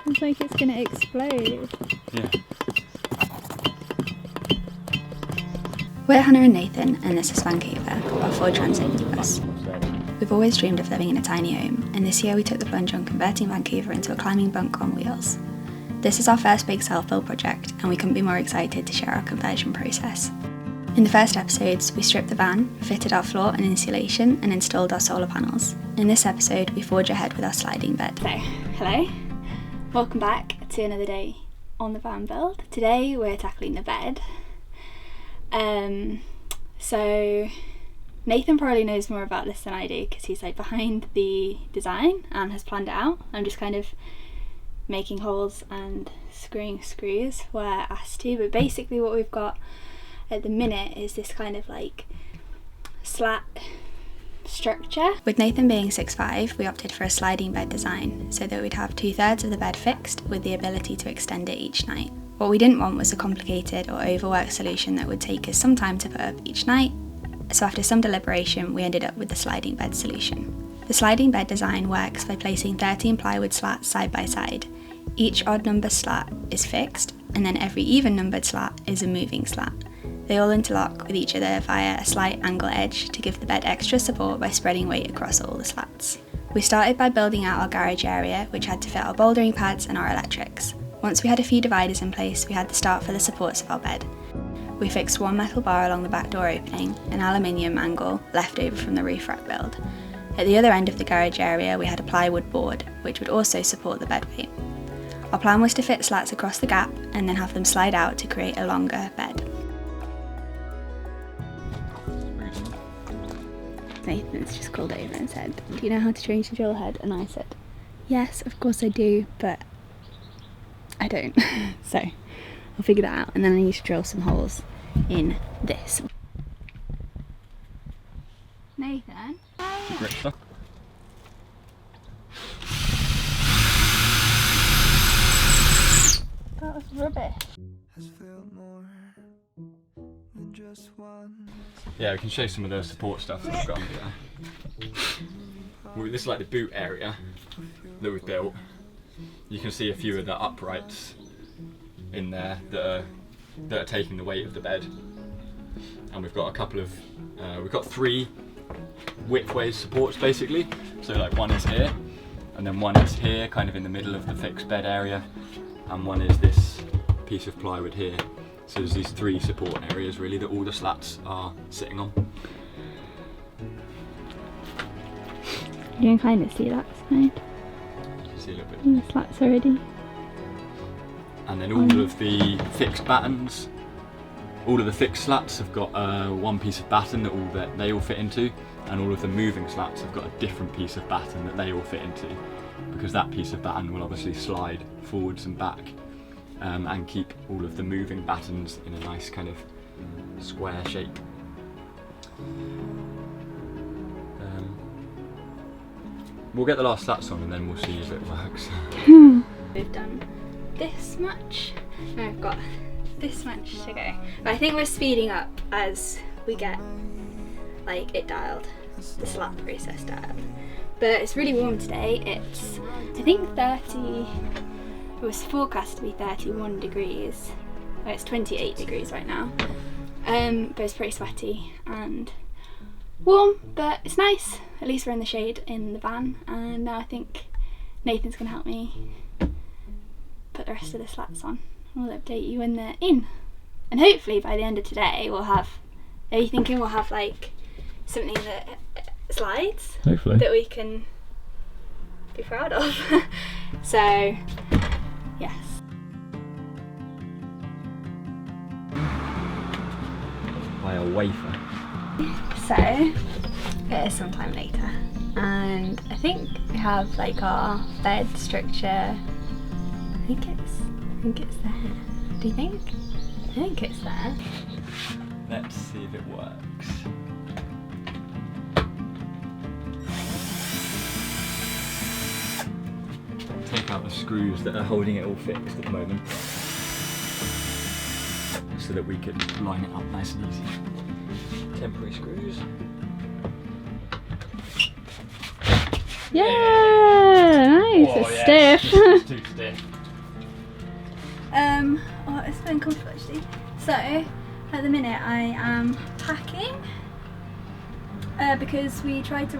It's like it's gonna explode. Yeah. We're Hannah and Nathan, and this is Vancouver, our Ford Transit minibus. We've always dreamed of living in a tiny home, and this year we took the plunge on converting Vancouver into a climbing bunk on wheels. This is our first big self-build project, and we couldn't be more excited to share our conversion process. In the first episodes, we stripped the van, fitted our floor and insulation, and installed our solar panels. In this episode, we forge ahead with our sliding bed. So, hello. Welcome back to another day on the van build. Today we're tackling the bed. So Nathan probably knows more about this than I do because he's like behind the design and has planned it out. I'm just kind of making holes and screwing screws where asked to, but basically what we've got at the minute is this kind of like slat structure. With Nathan being 6'5", we opted for a sliding bed design so that we'd have 2/3 of the bed fixed with the ability to extend it each night. What we didn't want was a complicated or overworked solution that would take us some time to put up each night, so after some deliberation we ended up with the sliding bed solution. The sliding bed design works by placing 13 plywood slats side by side. Each odd number slat is fixed, and then every even numbered slat is a moving slat. They all interlock with each other via a slight angle edge to give the bed extra support by spreading weight across all the slats. We started by building out our garage area, which had to fit our bouldering pads and our electrics. Once we had a few dividers in place, we had to start for the supports of our bed. We fixed one metal bar along the back door opening, an aluminium angle left over from the roof rack build. At the other end of the garage area, we had a plywood board, which would also support the bed weight. Our plan was to fit slats across the gap and then have them slide out to create a longer bed. Nathan's just called over and said, "Do you know how to change the drill head?" And I said, "Yes, of course I do, but I don't." So I'll figure that out, and then I need to drill some holes in this. Nathan? Great stuff. That was rubbish. Yeah, we can show some of the support stuff that we've got under there. Well, this is like the boot area that we've built. You can see a few of the uprights in there that are taking the weight of the bed. And we've got a couple of, we've got 3 widthways supports basically. So like one is here, and then one is here, kind of in the middle of the fixed bed area, and one is this piece of plywood here. So there's these 3 support areas really that all the slats are sitting on. You can kind of see that side. You can see a little bit. And the slats already. And then all of the fixed battens, all of the fixed slats have got one piece of batten that they all fit into, and all of the moving slats have got a different piece of batten that they all fit into, because that piece of batten will obviously slide forwards and back. And keep all of the moving battens in a nice kind of square shape. We'll get the last slats on and then we'll see if it works. We've done this much, and I've got this much to go. But I think we're speeding up as we get like it dialed, the slat process dialed. But it's really warm today. It's I think 30. It was forecast to be 31 degrees. Well, it's 28 degrees right now. But it's pretty sweaty and warm, but it's nice. At least we're in the shade in the van, and now I think Nathan's gonna help me put the rest of the slats on. We'll update you when they're in. And hopefully by the end of today we'll have, are you thinking we'll have like something that slides? Hopefully. That we can be proud of. So, yes. By a wafer. So, it is sometime later, and I think we have like our bed structure. I think it's there. Do you think? I think it's there. Let's see if it works. Take out the screws that are holding it all fixed at the moment, so that we could line it up nice and easy. Temporary screws. Yeah, nice. so stiff. It's too stiff. Oh, it's been comfortable actually. So, at the minute I am packing because we tried to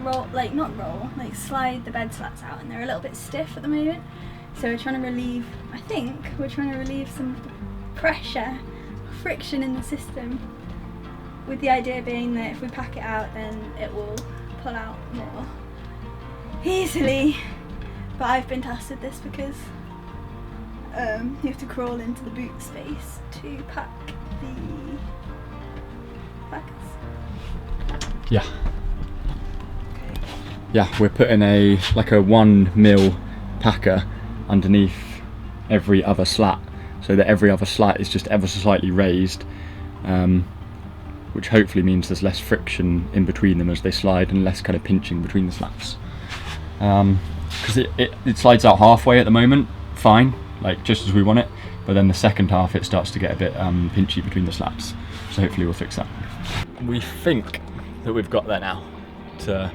slide the bed slats out and they're a little bit stiff at the moment. So we're trying to relieve, I think we're trying to relieve some pressure, friction in the system, with the idea being that if we pack it out then it will pull out more easily. But I've been tasked with this because you have to crawl into the boot space to pack the packers. Yeah. Yeah, we're putting a 1 mil packer underneath every other slat, so that every other slat is just ever so slightly raised, which hopefully means there's less friction in between them as they slide and less kind of pinching between the slats. Because it slides out halfway at the moment, fine, like just as we want it, but then the second half it starts to get a bit pinchy between the slats, so hopefully we'll fix that. We think that we've got there now to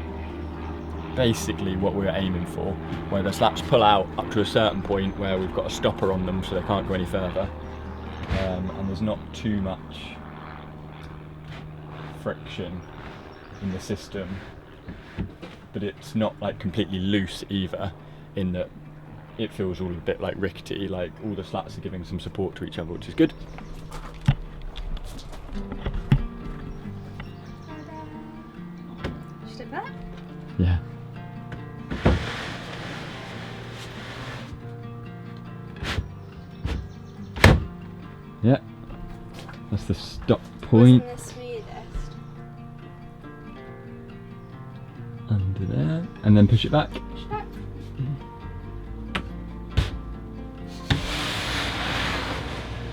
basically what we were aiming for, where the slats pull out up to a certain point where we've got a stopper on them so they can't go any further, and there's not too much friction in the system, but it's not like completely loose either, in that it feels all a bit like rickety, like all the slats are giving some support to each other, which is good. Just like that? Yeah. Yeah, that's the stop point. Wasn't the smoothest. Under there, and then push it back. Push back.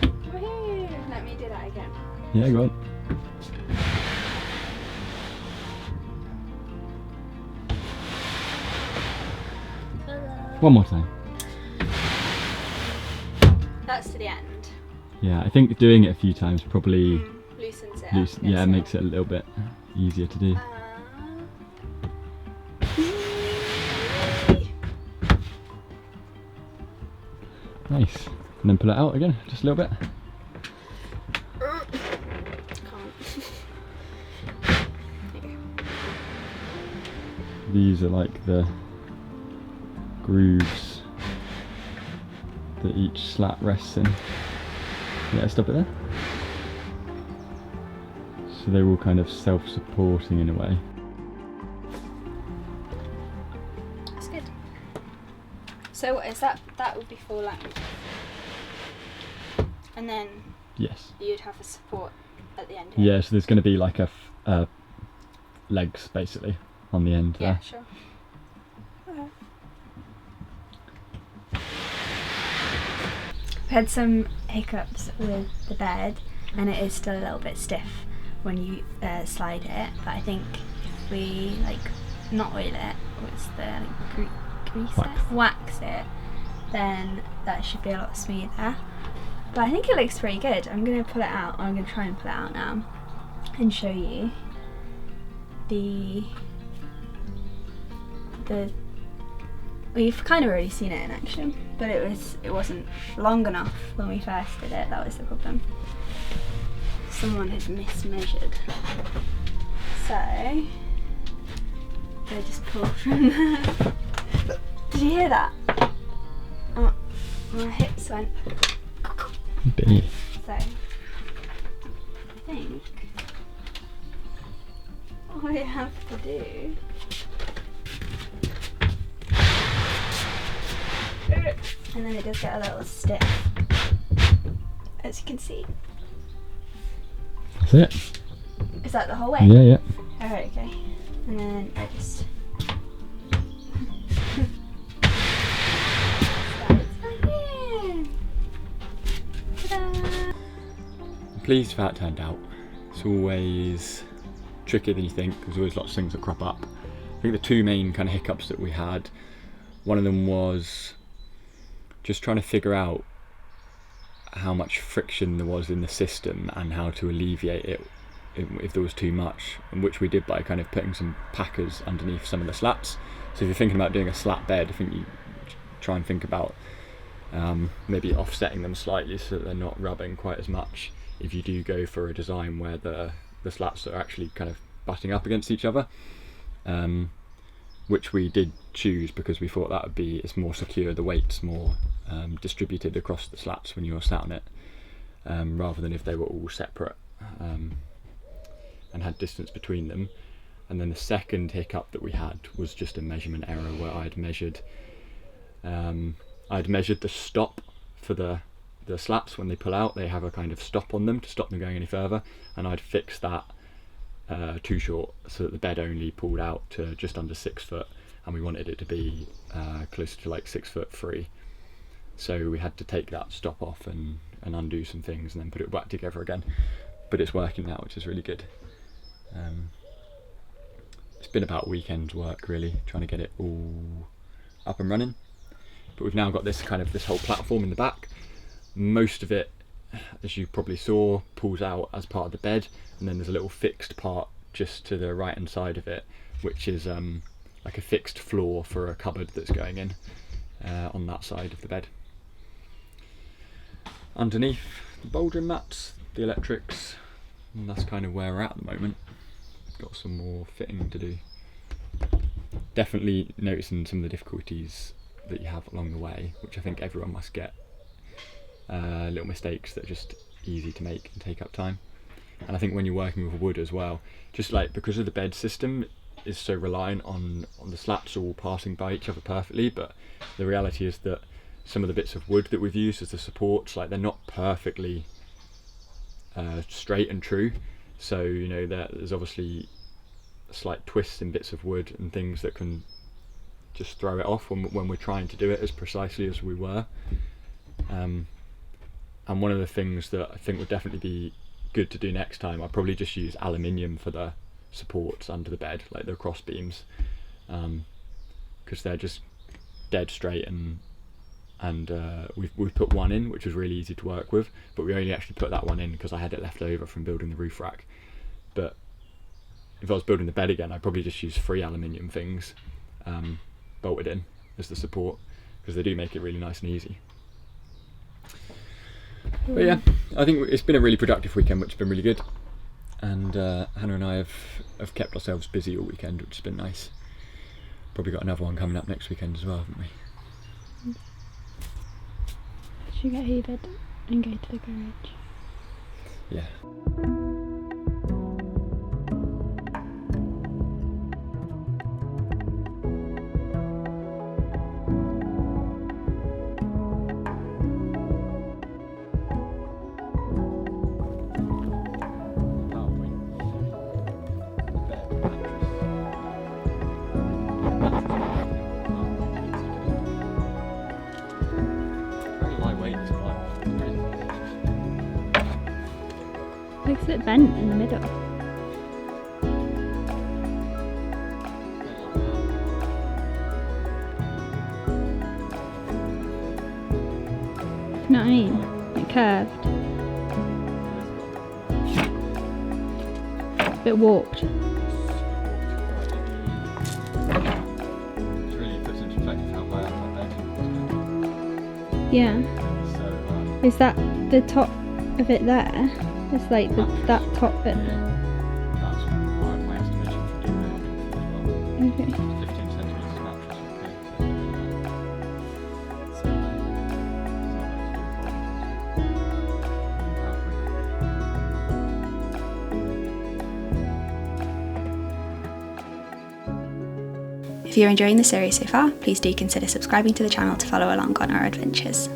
Woohoo! Let me do that again. Yeah, go on. One more time. That's to the end. Yeah, I think doing it a few times probably Loosens it. yeah, makes it a little bit easier to do. Nice. And then pull it out again, just a little bit. These are like the grooves that each slat rests in. Yeah, stop it there. So they're all kind of self-supporting in a way. That's good. So what is that? That would be full length. And then Yes. you'd have a support at the end here. Yeah, so there's going to be like a legs basically on the end Yeah, there. sure. Okay. I've had some hiccups with the bed and it is still a little bit stiff when you slide it, but I think if we not oil it, what's the grease it? Wax it, then that should be a lot smoother. But I think it looks pretty good. I'm going to pull it out, I'm going to try and pull it out now and show you well, you've kind of already seen it in action, but it wasn't long enough when we first did it. That was the problem. Someone had mismeasured. So I just pull from there. Did you hear that? Oh, my hips went. So I think all I have to do and then it does get a little stiff, as you can see. That's it. Is that the whole way? Yeah, yeah. Alright, okay. And then I just ta-da! I'm pleased with how it turned out. It's always trickier than you think. There's always lots of things that crop up. I think the two main kind of hiccups that we had, one of them was just trying to figure out how much friction there was in the system and how to alleviate it if there was too much, and which we did by kind of putting some packers underneath some of the slats. So if you're thinking about doing a slat bed, I think you try and think about maybe offsetting them slightly so that they're not rubbing quite as much if you do go for a design where the slats are actually kind of butting up against each other, which we did choose because we thought that would be, it's more secure, the weight's more distributed across the slats when you're sat on it, rather than if they were all separate and had distance between them. And then the second hiccup that we had was just a measurement error where I'd measured the stop for the slats. When they pull out, they have a kind of stop on them to stop them going any further, and I'd fixed that too short, so that the bed only pulled out to just under 6 foot, and we wanted it to be closer to like 6'3". So we had to take that stop off and undo some things and then put it back together again. But it's working now, which is really good. It's been about weekend work really, trying to get it all up and running. But we've now got this whole platform in the back. Most of it, as you probably saw, pulls out as part of the bed, and then there's a little fixed part just to the right hand side of it, which is like a fixed floor for a cupboard that's going in on that side of the bed. Underneath, the bouldering mats, the electrics, and that's kind of where we're at the moment. Got some more fitting to do. Definitely noticing some of the difficulties that you have along the way, which I think everyone must get. Little mistakes that are just easy to make and take up time. And I think when you're working with wood as well, just like because of the bed system is so reliant on the slats all passing by each other perfectly, but the reality is that some of the bits of wood that we've used as the supports, like they're not perfectly straight and true. So you know there's obviously slight twists in bits of wood and things that can just throw it off when we're trying to do it as precisely as we were. And one of the things that I think would definitely be good to do next time, I'll probably just use aluminium for the supports under the bed, like the cross beams, because they're just dead straight, and we've put one in which was really easy to work with, but we only actually put that one in because I had it left over from building the roof rack. But if I was building the bed again, I'd probably just use 3 aluminium things bolted in as the support, because they do make it really nice and easy. But yeah, I think it's been a really productive weekend, which has been really good, and Hannah and I have kept ourselves busy all weekend, which has been nice. Probably got another one coming up next weekend as well, haven't we? Should we get heated and go to the garage? Yeah. Looks a bit bent in the middle. You know what I mean? Like curved. A bit warped. It's really puts into perspective how high up that bed is. Yeah. Is that the top of it there? It's like that top bit. That's my estimation for doing that as well. Okay. 15 centimetres mattress, If you're enjoying the series so far, please do consider subscribing to the channel to follow along on our adventures.